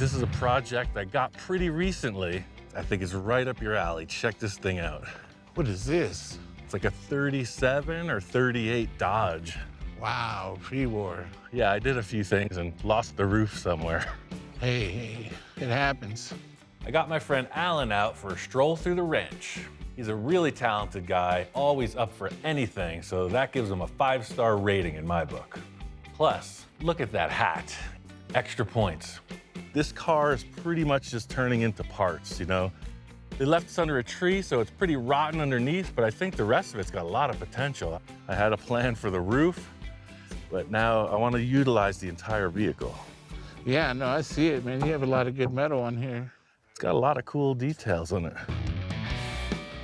This is a project I got pretty recently. I think it's right up your alley. Check this thing out. What is this? It's like a 37 or 38 Dodge. Wow, pre-war. Yeah, I did a few things and lost the roof somewhere. Hey, it happens. I got my friend Alan out for a stroll through the wrench. He's a really talented guy, always up for anything, so that gives him a 5-star rating in my book. Plus, look at that hat. Extra points. This car is pretty much just turning into parts, you know? They left us under a tree, so it's pretty rotten underneath, but I think the rest of it's got a lot of potential. I had a plan for the roof, but now I want to utilize the entire vehicle. Yeah, no, I see it, man. You have a lot of good metal on here. It's got a lot of cool details on it.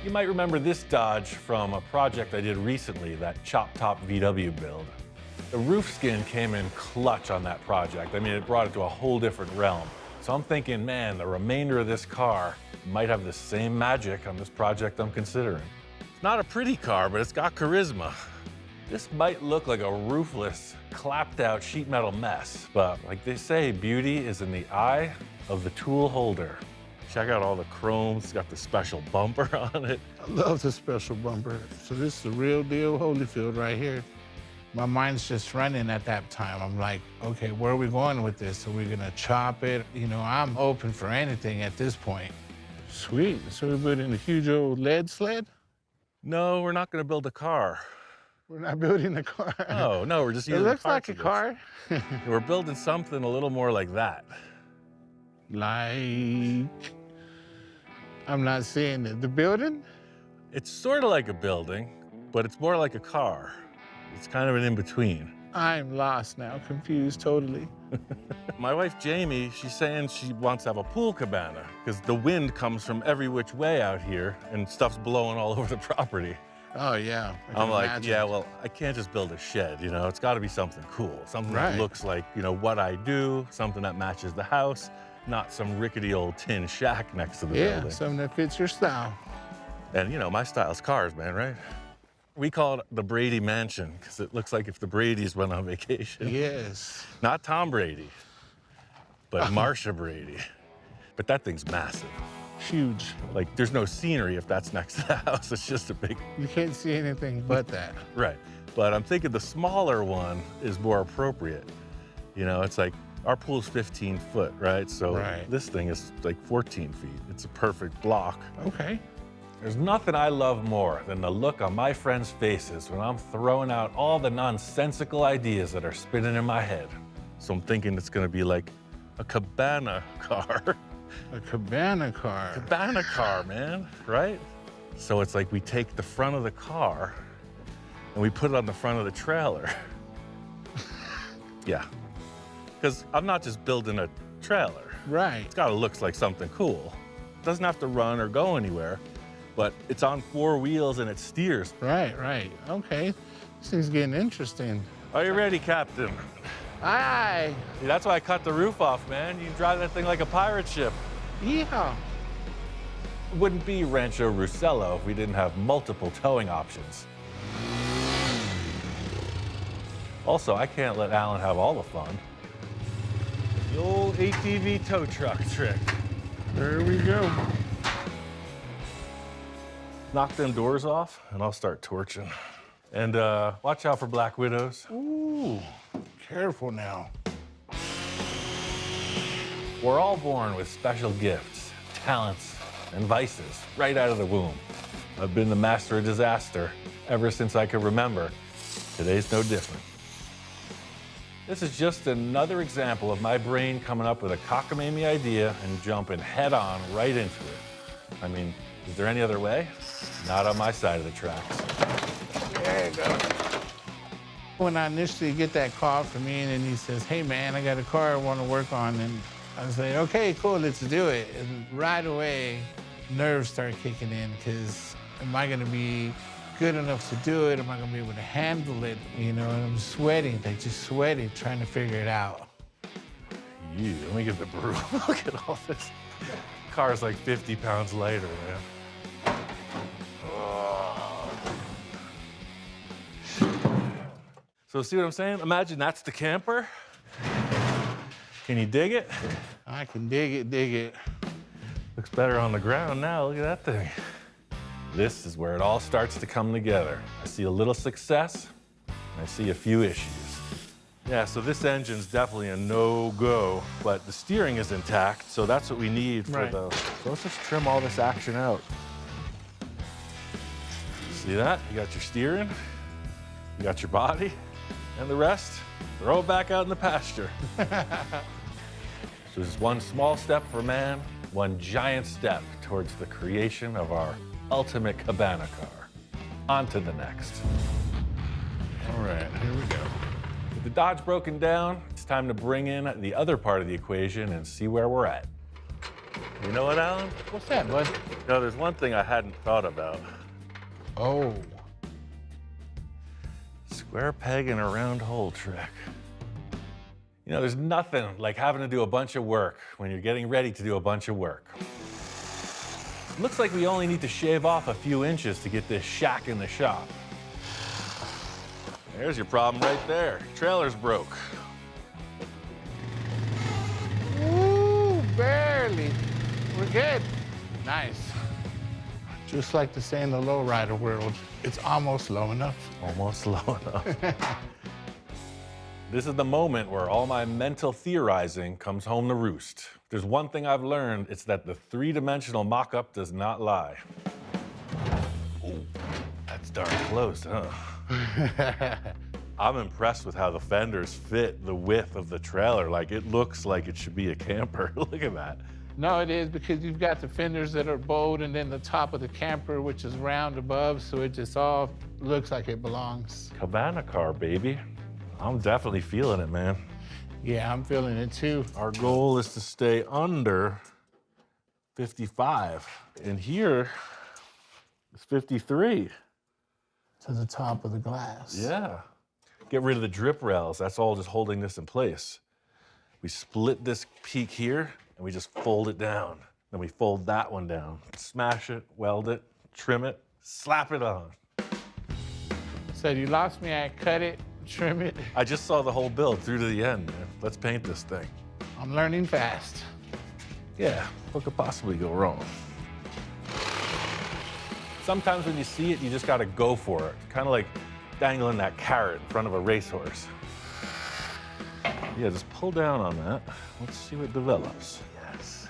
You might remember this Dodge from a project I did recently, that chop top VW build. The roof skin came in clutch on that project. I mean, it brought it to a whole different realm. So I'm thinking, man, the remainder of this car might have the same magic on this project I'm considering. It's not a pretty car, but it's got charisma. This might look like a roofless, clapped out sheet metal mess, but like they say, beauty is in the eye of the tool holder. Check out all the chrome. It's got the special bumper on it. I love the special bumper. So this is the real deal Holyfield right here. My mind's just running at that time. I'm like, okay, where are we going with this? Are we gonna chop it? You know, I'm open for anything at this point. Sweet, so we're building a huge old lead sled? No, we're not gonna build a car. We're not building a car. No, we're just It using looks like parts a of this. car. We're building something a little more like that. Like, I'm not seeing it. The building? It's sort of like a building, but it's more like a car. It's kind of an in-between. I'm lost now, confused totally. My wife, Jamie, she's saying she wants to have a pool cabana because the wind comes from every which way out here and stuff's blowing all over the property. Oh, yeah. I I'm can like, imagine. yeah, well, I can't just build a shed, you know? It's got to be something cool, something Right. that looks like, you know, what I do, something that matches the house, not some rickety old tin shack next to the Yeah, building. something that fits your style. And, you know, my style's cars, man, right? We call it the Brady Mansion because it looks like if the Bradys went on vacation. Yes. Not Tom Brady, but Marsha Brady. But that thing's massive. Huge. Like, there's no scenery if that's next to the house. It's just a big, You can't see anything but that. right. But I'm thinking the smaller one is more appropriate. You know, it's like, our pool's 15 foot, right? So Right. this thing is like 14 feet. It's a perfect block. Okay. There's nothing I love more than the look on my friends' faces when I'm throwing out all the nonsensical ideas that are spinning in my head. So I'm thinking it's gonna be like a cabana car. A cabana car. Cabana car, man, right? So it's like we take the front of the car and we put it on the front of the trailer. Yeah, because I'm not just building a trailer. Right. It's gotta look like something cool. It doesn't have to run or go anywhere, but it's on 4 wheels and it steers. Right, right. Okay. This thing's getting interesting. Are you ready, Captain? Aye. See, that's why I cut the roof off, man. You can drive that thing like a pirate ship. Yeah. It wouldn't be Rancho Roussel if we didn't have multiple towing options. Also, I can't let Alan have all the fun. The old ATV tow truck trick. There we go. Knock them doors off, and I'll start torching. And watch out for black widows. Ooh, careful now. We're all born with special gifts, talents, and vices right out of the womb. I've been the master of disaster ever since I could remember. Today's no different. This is just another example of my brain coming up with a cockamamie idea and jumping head on right into it. I mean, is there any other way? Not on my side of the tracks. There you go. When I initially get that call from Ian and he says, hey man, I got a car I want to work on, and I say, okay, cool, let's do it. And right away, nerves start kicking in because am I going to be good enough to do it? Am I going to be able to handle it? You know, and I'm sweating, like just sweating, trying to figure it out. Let me get the broom. Look at all this. Car's like 50 pounds lighter, man. So see what I'm saying? Imagine that's the camper. Can you dig it? I can dig it, dig it. Looks better on the ground now. Look at that thing. This is where it all starts to come together. I see a little success, and I see a few issues. Yeah, so this engine's definitely a no-go, but the steering is intact, so that's what we need for the... So let's just trim all this action out. See that? You got your steering, you got your body, and the rest, throw it back out in the pasture. So this is one small step for man, one giant step towards the creation of our ultimate cabana car. On to the next. All right, here we go. With the Dodge broken down, it's time to bring in the other part of the equation and see where we're at. You know what, Alan? What's that, bud? No, there's one thing I hadn't thought about. Oh. Square peg in a round hole trick. You know, there's nothing like having to do a bunch of work when you're getting ready to do a bunch of work. Looks like we only need to shave off a few inches to get this shack in the shop. There's your problem right there. Trailer's broke. Ooh, barely. We're good. Nice. Just like to say in the lowrider world, it's almost low enough. Almost low enough. This is the moment where all my mental theorizing comes home to roost. If there's one thing I've learned, it's that the three-dimensional mock-up does not lie. Ooh, that's darn close, huh? I'm impressed with how the fenders fit the width of the trailer. Like, it looks like it should be a camper. Look at that. No, it is, because you've got the fenders that are bowed and then the top of the camper, which is round above, so it just all looks like it belongs. Cabana car, baby. I'm definitely feeling it, man. Yeah, I'm feeling it too. Our goal is to stay under 55. And here is 53. To the top of the glass. Yeah. Get rid of the drip rails. That's all just holding this in place. We split this peak here and we just fold it down. Then we fold that one down. Smash it, weld it, trim it, slap it on. So you lost me, I cut it, trim it. I just saw the whole build through to the end, man. Let's paint this thing. I'm learning fast. Yeah, what could possibly go wrong? Sometimes when you see it, you just gotta go for it. Kind of like dangling that carrot in front of a racehorse. Yeah, just pull down on that. Let's see what develops. Yes.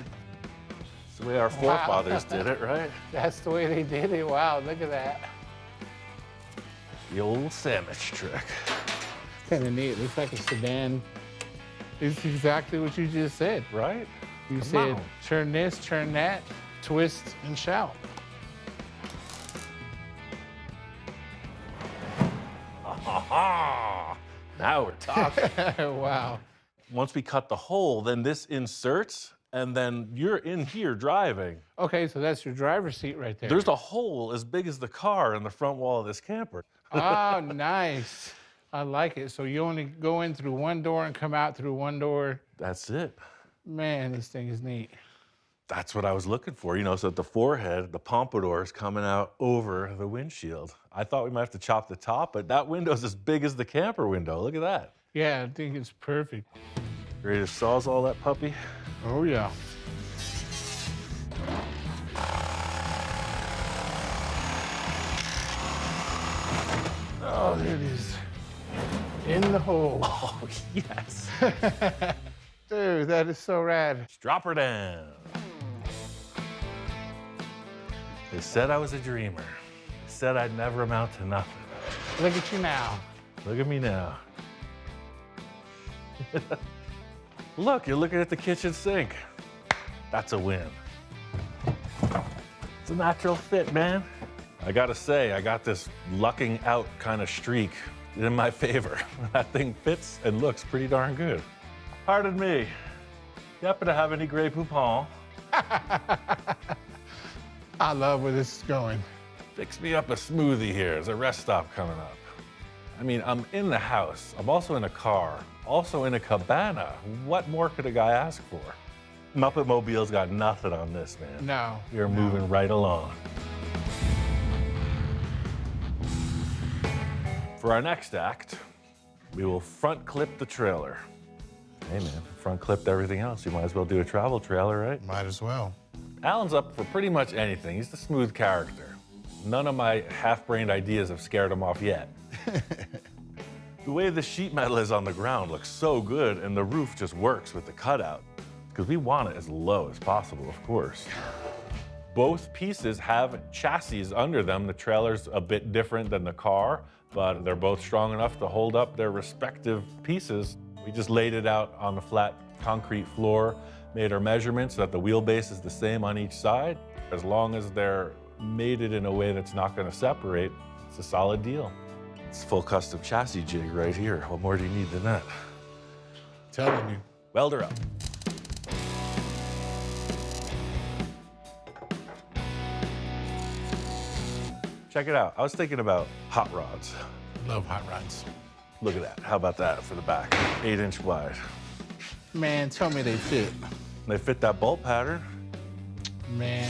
It's the way our forefathers did it, right? That's the way they did it. Wow, look at that. The old sandwich trick. Kind of neat. Looks like a sedan. It's exactly what you just said. Right? You said, turn this, turn that, twist, and shout. Now we're talking. Wow. Once we cut the hole, then this inserts, and then you're in here driving. Okay, so that's your driver's seat right there. There's a hole as big as the car in the front wall of this camper. Oh, nice. I like it. So you only go in through one door and come out through one door. That's it. Man, this thing is neat. That's what I was looking for, you know, so that the forehead, the pompadour is coming out over the windshield. I thought we might have to chop the top, but that window's as big as the camper window. Look at that. Yeah, I think it's perfect. Ready to sawzall that puppy? Oh, yeah. Oh, there it is. In the hole. Oh, yes. Dude, that is so rad. Just drop her down. They said I was a dreamer. They said I'd never amount to nothing. Look at you now. Look at me now. Look, you're looking at the kitchen sink. That's a win. It's a natural fit, man. I gotta say, I got this lucking out kind of streak in my favor. That thing fits and looks pretty darn good. Pardon me. You happen to have any Grey Poupon? I love where this is going. Fix me up a smoothie here. There's a rest stop coming up. I mean, I'm in the house. I'm also in a car, also in a cabana. What more could a guy ask for? Muppet Mobile's got nothing on this, man. No. You're moving right along. For our next act, we will front clip the trailer. Hey man, front clipped everything else. You might as well do a travel trailer, right? Might as well. Alan's up for pretty much anything. He's the smooth character. None of my half-brained ideas have scared him off yet. The way the sheet metal is on the ground looks so good, and the roof just works with the cutout. Because we want it as low as possible, of course. Both pieces have chassis under them. The trailer's a bit different than the car, but they're both strong enough to hold up their respective pieces. We just laid it out on the flat concrete floor, made our measurements so that the wheelbase is the same on each side. As long as they're mated in a way that's not going to separate, it's a solid deal. It's full custom chassis jig right here. What more do you need than that? Telling you. Weld her up. Check it out. I was thinking about hot rods. Love hot rods. Look at that. How about that for the back? 8-inch wide. Man, tell me they fit. They fit that bolt pattern. Man,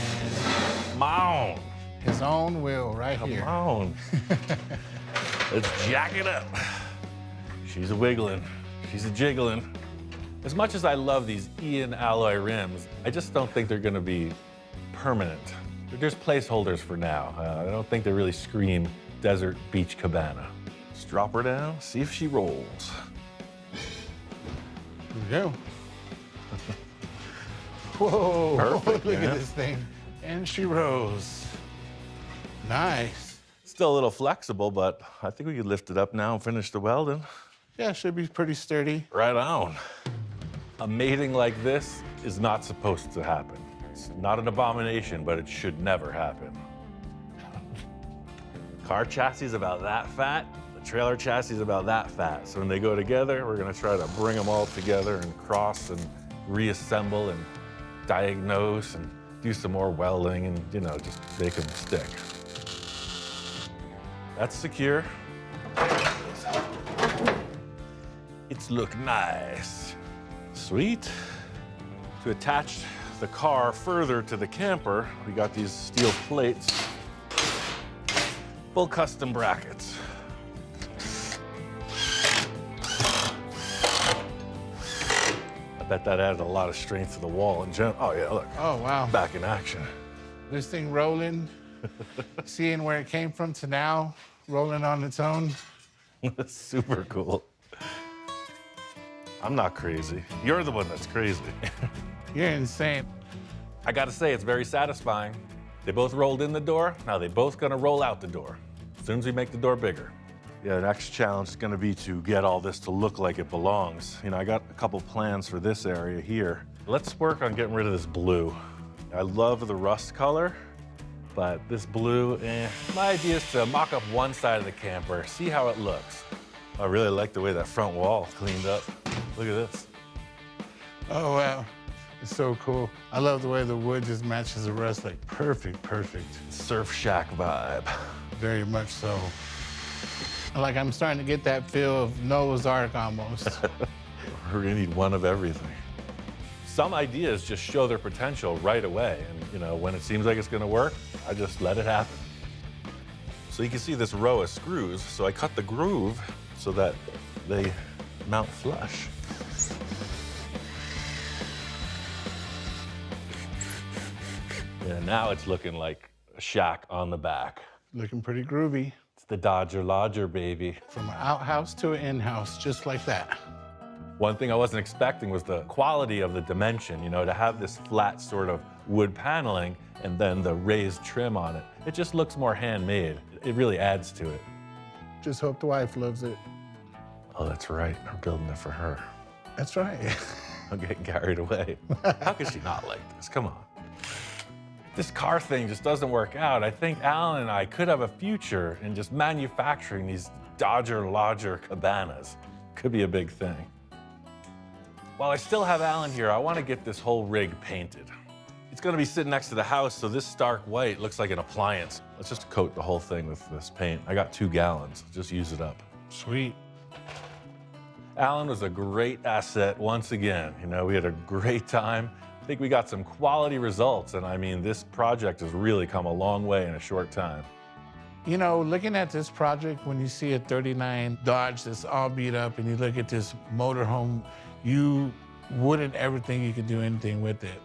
Come on. his own will right here. Come on. Let's jack it up. She's a wiggling. She's a jiggling. As much as I love these Ian alloy rims, I just don't think they're going to be permanent. They're just placeholders for now. I don't think they really scream desert beach cabana. Just drop her down, see if she rolls. Here we go. Whoa, Perfect, look man. at this thing. And she rose. Nice. Still a little flexible, but I think we could lift it up now and finish the welding. Yeah, should be pretty sturdy. Right on. A mating like this is not supposed to happen. It's not an abomination, but it should never happen. Car chassis is about that fat. The trailer chassis is about that fat. So when they go together, we're gonna try to bring them all together and cross and reassemble and diagnose and do some more welding and, you know, just make them stick. That's secure. It's look nice. Sweet. To attach the car further to the camper, we got these steel plates, full custom brackets. I bet that added a lot of strength to the wall in general. Oh yeah, look, Oh, wow. back in action. This thing rolling, seeing where it came from to now, rolling on its own. Super cool. I'm not crazy. You're the one that's crazy. You're insane. I gotta say, it's very satisfying. They both rolled in the door, now they both gonna roll out the door, as soon as we make the door bigger. Yeah, the next challenge is gonna be to get all this to look like it belongs. You know, I got a couple plans for this area here. Let's work on getting rid of this blue. I love the rust color, but this blue, My idea is to mock up one side of the camper, see how it looks. I really like the way that front wall cleaned up. Look at this. Oh, wow. It's so cool. I love the way the wood just matches the rust, like perfect, perfect. Surf shack vibe. Very much so. Like I'm starting to get that feel of Noah's Ark almost. We're gonna need one of everything. Some ideas just show their potential right away. And you know, when it seems like it's gonna work, I just let it happen. So you can see this row of screws. So I cut the groove so that they mount flush. Yeah, now it's looking like a shack on the back. Looking pretty groovy. It's the Dodger Lodger, baby. From an outhouse to an in-house, just like that. One thing I wasn't expecting was the quality of the dimension, you know, to have this flat sort of wood paneling and then the raised trim on it. It just looks more handmade. It really adds to it. Just hope the wife loves it. Oh, that's right. We're building it for her. That's right. I'm getting carried away. How could she not like this? Come on. This car thing just doesn't work out. I think Alan and I could have a future in just manufacturing these Dodger Lodger cabanas. Could be a big thing. While I still have Alan here, I want to get this whole rig painted. It's going to be sitting next to the house, so this stark white looks like an appliance. Let's just coat the whole thing with this paint. I got 2 gallons. Just use it up. Sweet. Alan was a great asset once again. You know, we had a great time. I think we got some quality results, and I mean, this project has really come a long way in a short time. You know, looking at this project, when you see a 39 Dodge that's all beat up and you look at this motorhome, you wouldn't ever think you could do anything with it.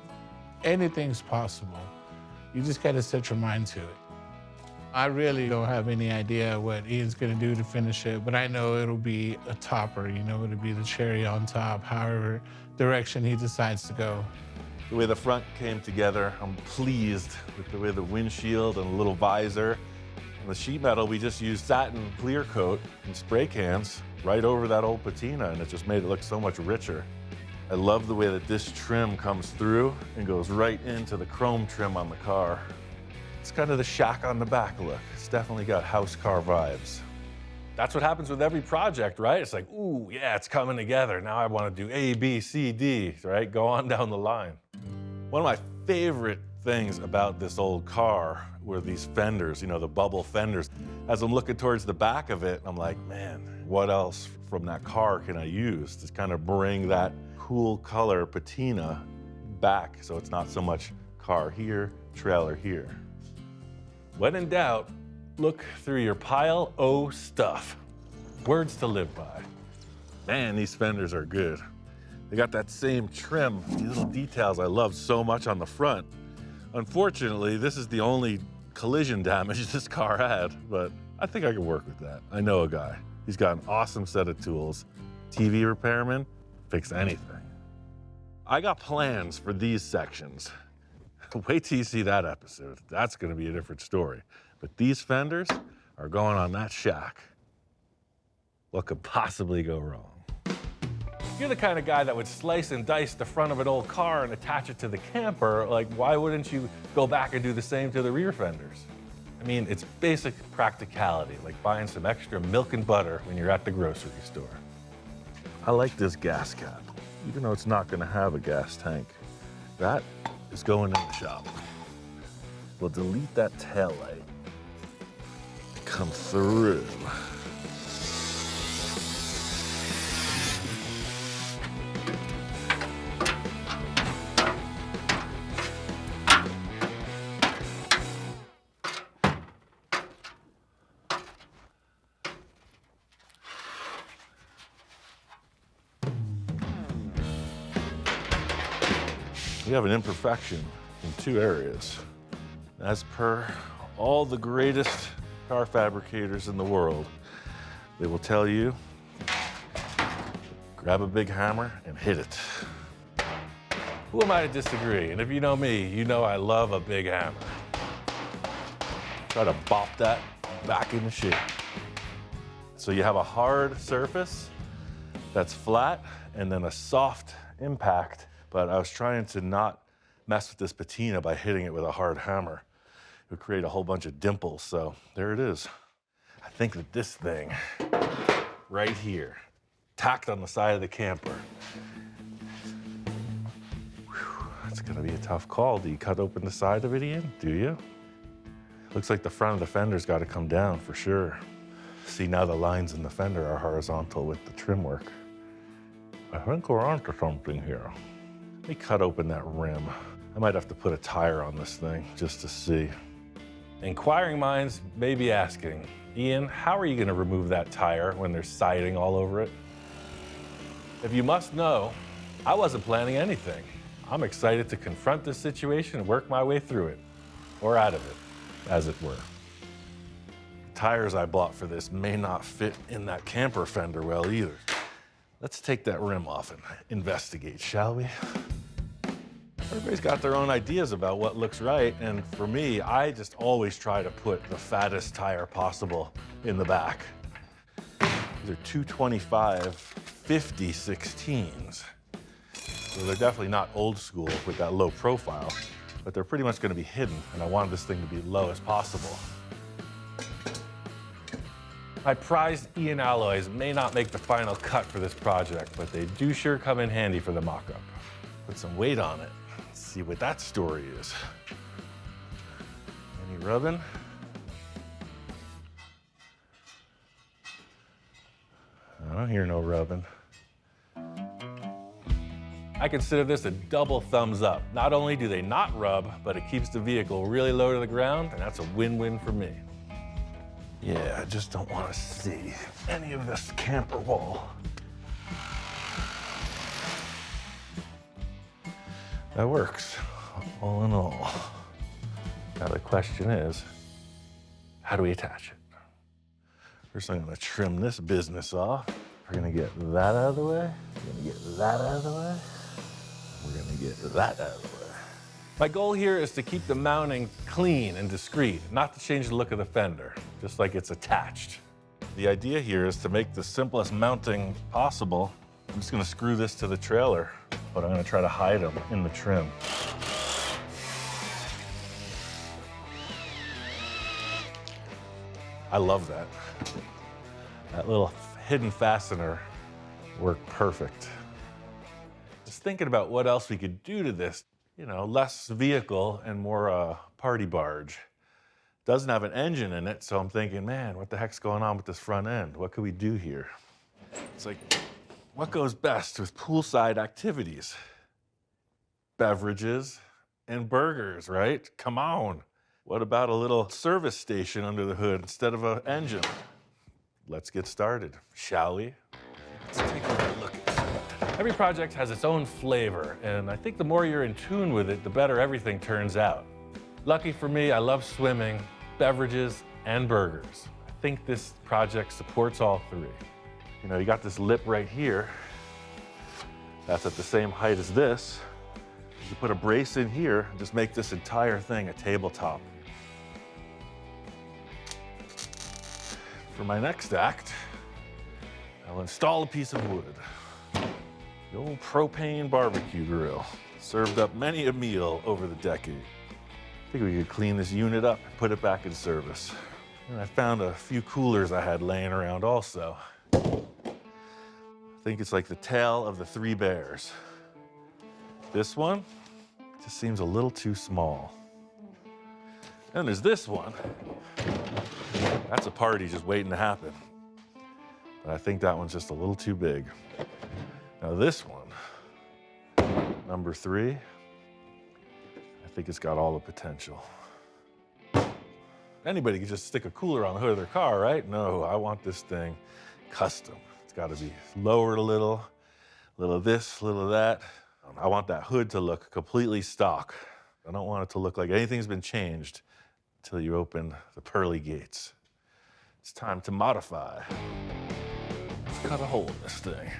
Anything's possible. You just gotta set your mind to it. I really don't have any idea what Ian's gonna do to finish it, but I know it'll be a topper, you know, it'll be the cherry on top, however direction he decides to go. The way the front came together, I'm pleased with the way the windshield and a little visor. And the sheet metal, we just used satin clear coat and spray cans right over that old patina, and it just made it look so much richer. I love the way that this trim comes through and goes right into the chrome trim on the car. It's kind of the shack on the back look. It's definitely got house car vibes. That's what happens with every project, right? It's like, ooh, yeah, it's coming together. Now I want to do A, B, C, D, right? Go on down the line. One of my favorite things about this old car were these fenders, you know, the bubble fenders. As I'm looking towards the back of it, I'm like, man, what else from that car can I use to kind of bring that cool color patina back so it's not so much car here, trailer here. When in doubt, look through your pile o' stuff. Words to live by. Man, these fenders are good. They got that same trim, these little details I love so much on the front. Unfortunately, this is the only collision damage this car had, but I think I can work with that. I know a guy. He's got an awesome set of tools. TV repairman, fix anything. I got plans for these sections. Wait till you see that episode. That's gonna be a different story. But these fenders are going on that shack. What could possibly go wrong? You're the kind of guy that would slice and dice the front of an old car and attach it to the camper. Like, why wouldn't you go back and do the same to the rear fenders? I mean, it's basic practicality, like buying some extra milk and butter when you're at the grocery store. I like this gas cap, even though it's not gonna have a gas tank. That is going in the shop. We'll delete that tail light. Come through. We have an imperfection in two areas. As per all the greatest car fabricators in the world, they will tell you, grab a big hammer and hit it. Who am I to disagree? And if you know me, you know I love a big hammer. Try to bop that back into shape. So you have a hard surface that's flat and then a soft impact. But I was trying to not mess with this patina by hitting it with a hard hammer. It would create a whole bunch of dimples, so there it is. I think that this thing, right here, tacked on the side of the camper, that's gonna be a tough call. Do you cut open the side of it, Ian? Do you? Looks like the front of the fender's gotta come down for sure. See, now the lines in the fender are horizontal with the trim work. I think we're onto something here. Let me cut open that rim. I might have to put a tire on this thing just to see. Inquiring minds may be asking, Ian, how are you gonna remove that tire when there's siding all over it? If you must know, I wasn't planning anything. I'm excited to confront this situation and work my way through it, or out of it, as it were. The tires I bought for this may not fit in that camper fender well either. Let's take that rim off and investigate, shall we? Everybody's got their own ideas about what looks right, and for me, I just always try to put the fattest tire possible in the back. These are 225 50 16s. So they're definitely not old school with that low profile, but they're pretty much gonna be hidden, and I wanted this thing to be low as possible. My prized Ian alloys may not make the final cut for this project, but they do sure come in handy for the mock-up. Put some weight on it. Let's see what that story is. Any rubbing? I don't hear no rubbing. I consider this a double thumbs up. Not only do they not rub, but it keeps the vehicle really low to the ground, and that's a win-win for me. Yeah, I just don't want to see any of this camper wall. That works, all in all. Now the question is, how do we attach it? First, I'm gonna trim this business off. We're gonna get that out of the way. We're gonna get that out of the way. We're gonna get that out of the way. My goal here is to keep the mounting clean and discreet, not to change the look of the fender, just like it's attached. The idea here is to make the simplest mounting possible. I'm just gonna screw this to the trailer, but I'm gonna try to hide them in the trim. I love that. That little hidden fastener worked perfect. Just thinking about what else we could do to this. You know, less vehicle and more party barge. Doesn't have an engine in it, so I'm thinking, man, what the heck's going on with this front end? What could we do here? It's like, what goes best with poolside activities? Beverages and burgers, right? Come on. What about a little service station under the hood instead of an engine? Let's get started, shall we? Let's take a look at it. Every project has its own flavor, and I think the more you're in tune with it, the better everything turns out. Lucky for me, I love swimming, beverages, and burgers. I think this project supports all three. You know, you got this lip right here. That's at the same height as this. You put a brace in here and just make this entire thing a tabletop. For my next act, I'll install a piece of wood. The old propane barbecue grill. Served up many a meal over the decade. I think we could clean this unit up and put it back in service. And I found a few coolers I had laying around also. I think it's like the tale of the three bears. This one just seems a little too small. And there's this one. That's a party just waiting to happen. But I think that one's just a little too big. Now this one, number 3, I think it's got all the potential. Anybody can just stick a cooler on the hood of their car, right? No, I want this thing custom. It's got to be lowered a little of this, a little of that. I want that hood to look completely stock. I don't want it to look like anything's been changed until you open the pearly gates. It's time to modify. Let's cut a hole in this thing.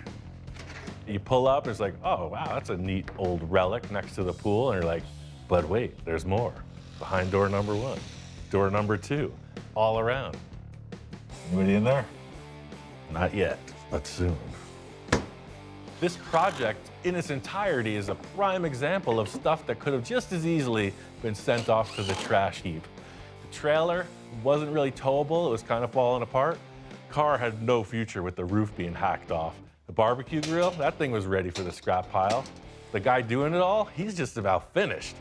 You pull up, and it's like, oh, wow, that's a neat old relic next to the pool. And you're like, but wait, there's more. Behind door number 1, door number 2, all around. Anybody in there? Not yet, but soon. This project in its entirety is a prime example of stuff that could have just as easily been sent off to the trash heap. The trailer wasn't really towable, it was kind of falling apart. Car had no future with the roof being hacked off. The barbecue grill, that thing was ready for the scrap pile. The guy doing it all, he's just about finished.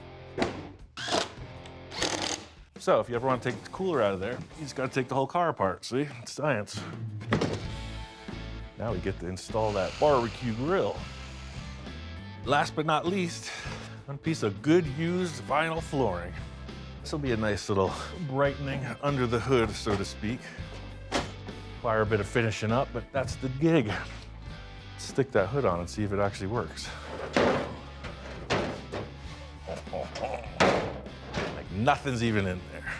So if you ever want to take the cooler out of there, you just got to take the whole car apart, see? It's science. Now we get to install that barbecue grill. Last but not least, one piece of good used vinyl flooring. This will be a nice little brightening under the hood, so to speak. Require a bit of finishing up, but that's the gig. Stick that hood on and see if it actually works. Like nothing's even in there.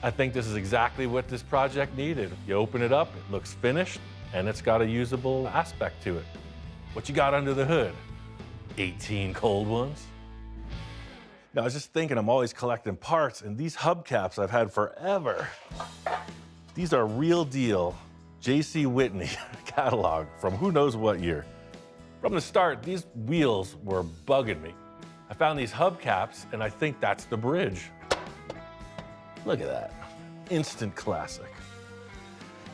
I think this is exactly what this project needed. You open it up, it looks finished, and it's got a usable aspect to it. What you got under the hood? 18 cold ones? Now, I was just thinking, I'm always collecting parts, and these hubcaps I've had forever. These are real deal J.C. Whitney catalog from who knows what year. From the start, these wheels were bugging me. I found these hubcaps, and I think that's the bridge. Look at that. Instant classic.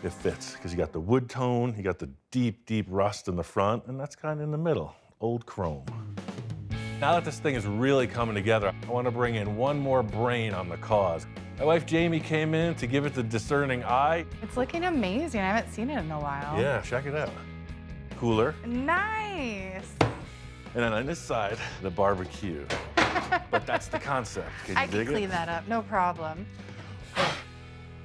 It fits, because you got the wood tone, you got the deep, deep rust in the front, and that's kind of in the middle, old chrome. Now that this thing is really coming together, I want to bring in one more brain on the cause. My wife Jamie came in to give it the discerning eye. It's looking amazing. I haven't seen it in a while. Yeah, check it out. Cooler. Nice. And then on this side, the barbecue. But that's the concept. Can you I can dig clean it? that up, no problem.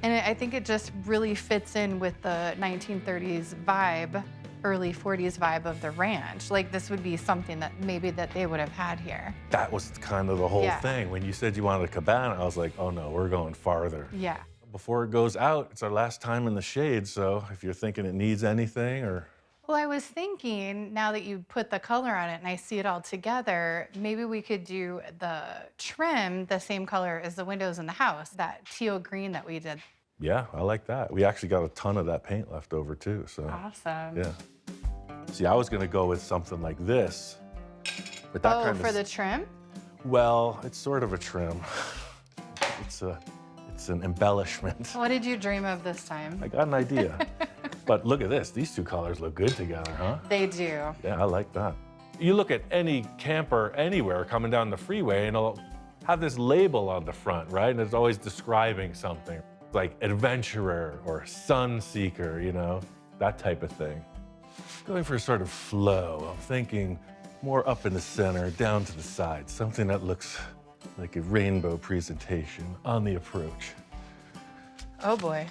And I think it just really fits in with the 1930s vibe. early 40s vibe of the ranch. Like this would be something that maybe that they would have had here. That was kind of the whole Yeah. thing. When you said you wanted a cabana, I was like, oh no, we're going farther. Yeah. Before it goes out, it's our last time in the shade, so if you're thinking it needs anything or... Well, I was thinking, now that you put the color on it and I see it all together, maybe we could do the trim the same color as the windows in the house, that teal green that we did. Yeah, I like that. We actually got a ton of that paint left over too, so... Awesome. Yeah. See, I was gonna go with something like this, but that Oh, kind for of... the trim? Well, it's sort of a trim. It's an embellishment. What did you dream of this time? I got an idea. But look at this. These two colors look good together, huh? They do. Yeah, I like that. You look at any camper anywhere coming down the freeway and it'll have this label on the front, right? And it's always describing something like adventurer or sun seeker, you know, that type of thing. Going for a sort of flow. I'm thinking more up in the center, down to the side, something that looks like a rainbow presentation on the approach. Oh boy.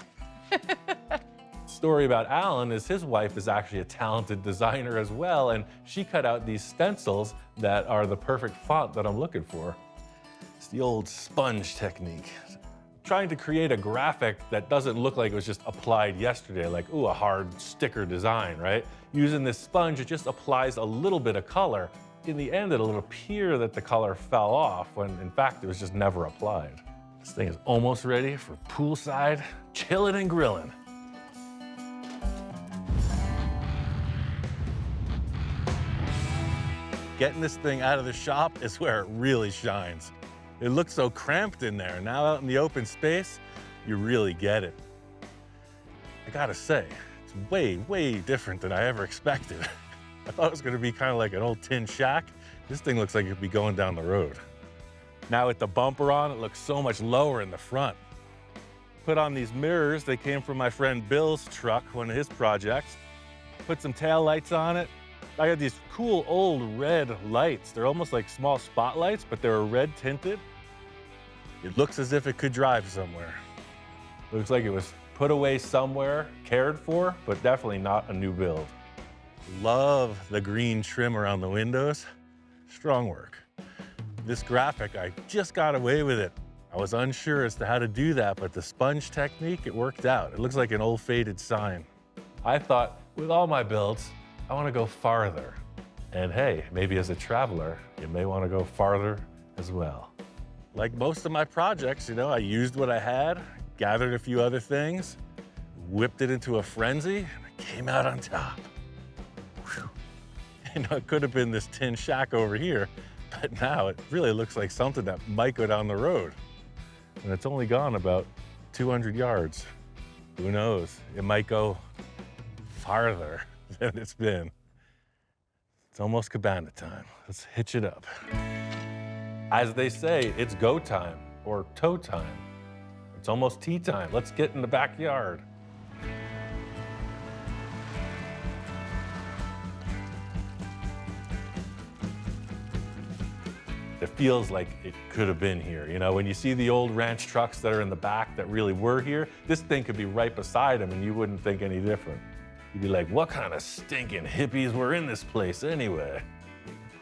Story about Alan is his wife is actually a talented designer as well, and she cut out these stencils that are the perfect font that I'm looking for. It's the old sponge technique. Trying to create a graphic that doesn't look like it was just applied yesterday, like, ooh, a hard sticker design, right? Using this sponge, it just applies a little bit of color. In the end, it'll appear that the color fell off when in fact it was just never applied. This thing is almost ready for poolside chilling and grilling. Getting this thing out of the shop is where it really shines. It looks so cramped in there. Now out in the open space, you really get it. I gotta say, it's way, way different than I ever expected. I thought it was gonna be kind of like an old tin shack. This thing looks like it'd be going down the road. Now with the bumper on, it looks so much lower in the front. Put on these mirrors. They came from my friend Bill's truck, one of his projects. Put some tail lights on it. I got these cool old red lights. They're almost like small spotlights, but they're red tinted. It looks as if it could drive somewhere. Looks like it was put away somewhere, cared for, but definitely not a new build. Love the green trim around the windows. Strong work. This graphic, I just got away with it. I was unsure as to how to do that, but the sponge technique, it worked out. It looks like an old faded sign. I thought, with all my builds, I want to go farther. And hey, maybe as a traveler, you may want to go farther as well. Like most of my projects, you know, I used what I had, gathered a few other things, whipped it into a frenzy, and I came out on top. Whew. You know, it could have been this tin shack over here, but now it really looks like something that might go down the road. And it's only gone about 200 yards. Who knows? It might go farther than it's been. It's almost cabana time. Let's hitch it up. As they say, it's go time or tow time. It's almost tea time. Let's get in the backyard. It feels like it could have been here. You know, when you see the old ranch trucks that are in the back that really were here, this thing could be right beside them and you wouldn't think any different. You'd be like, what kind of stinking hippies were in this place anyway?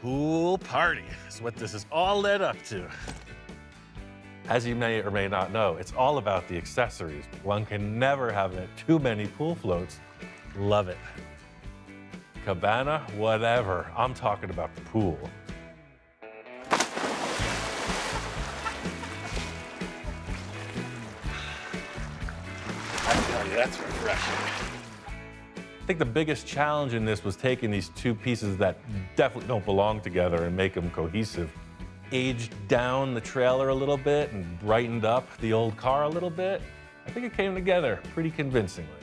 Pool party is what this is all led up to. As you may or may not know, it's all about the accessories. One can never have too many pool floats. Love it. Cabana, whatever. I'm talking about the pool. I tell you, that's refreshing. I think the biggest challenge in this was taking these two pieces that definitely don't belong together and make them cohesive. Aged down the trailer a little bit and brightened up the old car a little bit. I think it came together pretty convincingly.